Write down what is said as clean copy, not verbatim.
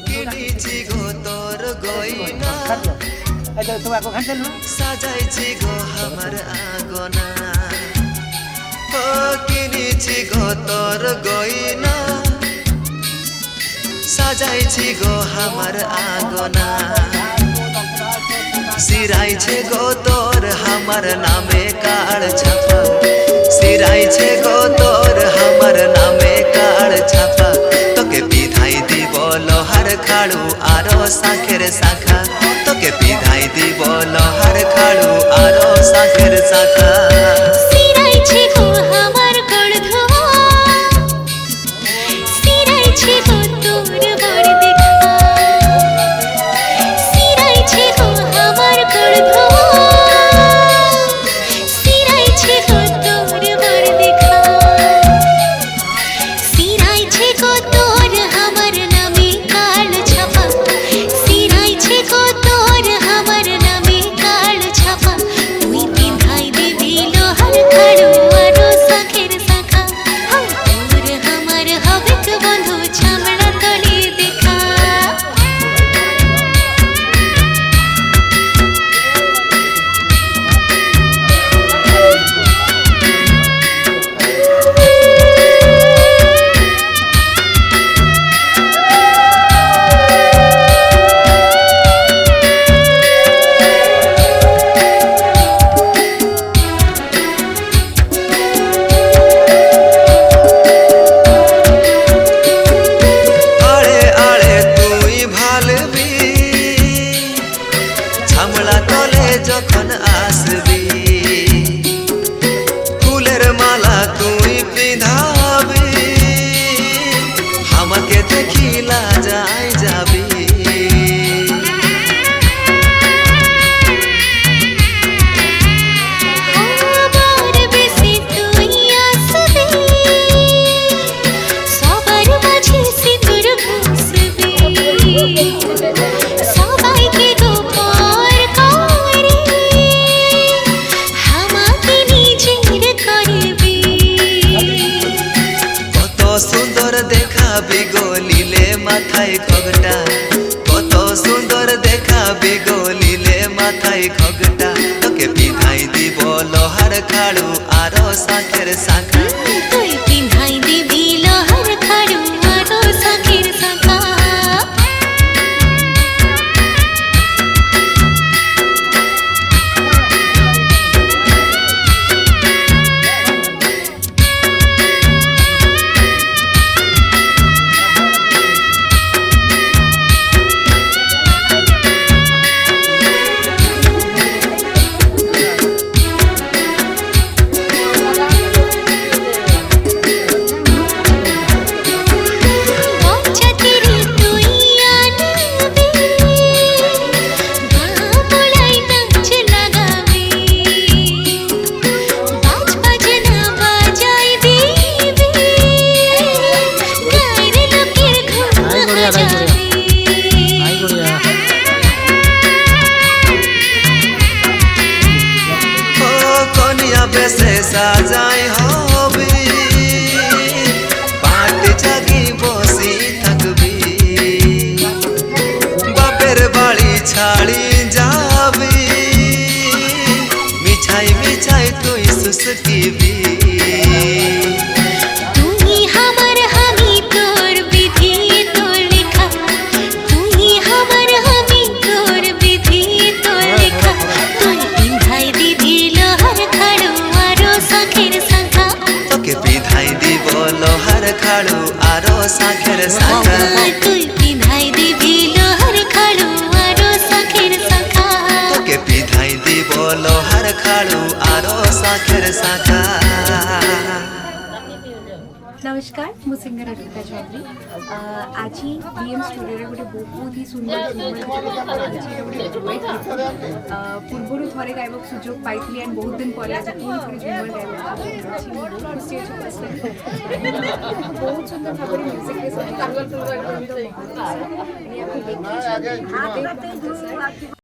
কিনিছি গো তোর গয়না সাজাইছি গো আমার আগনা ও কিনিছি গো তোর গয়না সাজাইছি গো আমার আগনা सिराइछे गो तोर हमर नामे कार्ड छापा सिराइछे गो तोर हमर नामे कार्ड छापा तोके पिधाई দিব লোহার খাড়ু आरो शाखेर शाखा तोके पिधाई দিব লোহার খাড়ু आरो शाखेर शाखा सिराइछे गो हमर गड़धवा सिराइछे गो तोर बड़ देखा सिराइछे गो हमर गड़धवा सिराइछे गो तोर बड़ देखा सिराइछे गो तोर हमर नामे कार्ड छापा सिराइछे गो तोर हमर नामे कार्ड छापा तुई पिंधाई देबी लोहार खाड़ू आरो शाखेर शाखा तोर हमर हवेक बंधु छामड़ा तले देखा आड़े आड़े তুই ভালবি ছামড়া তলে যখন আসবি ফুলের মালা তুই পিধাবি আমাকে দেখিলা যাই যাবি আমার বেশি তুই আসবি সবার মাঝে সিঁদুর ঘষবি সবাইকে গোপর করে আমাকে নিজের করবি কত সুন্দর দেখাবি গলিলে মাথায় খগটা কত সুন্দর দেখাবি গলিলে মাথায় খগটা তোকে পিধাই দিব লোহার খাড়ু আরো শাখের শাখা তুই পিন্ধাই দিবি লোহার খাড়ু আরো শাখের শাখা পঞ্চায়েতের তুই আনবি বাবুলাই নাচ লাগাবি বাজ বাজনা বাজাই দিবি গায়ের লোকের ঘুম হাজাবি ও কনিয়া বেশে সাজাই হবি পাট জাগি বসি থাকবি বাপের বাড়ি ছাড়ি যাবি মিছাই মিছাই তুই সুসকিবি তুই আমার আমি তোর বিধি তোর লেখা তুই আমার আমি তোর বিধি তোর লেখা তুই পিন্ধাই দিবি লোহার খাড়ু আরো শাখের শাখা তোকে পিধাই দিব লোহার খাড়ু আরো শাখের শাখা তুই পিন্ধাই দিবি লোহার খাড়ু আরো শাখের শাখা তোকে পিধাই দিব লোহার খাড়ু আরো শাখের শাখা नमस्कार मु सिंगर अर्पिता चौधरी आज बीएम स्टूडियो गोटे बहुत ही सुंदर पूर्वर थे गायक सुजोग पाई एंड बहुत दिन पर आज पुणी झुमर गायक खुशी बहुत सुंदर भाव म्यूजिक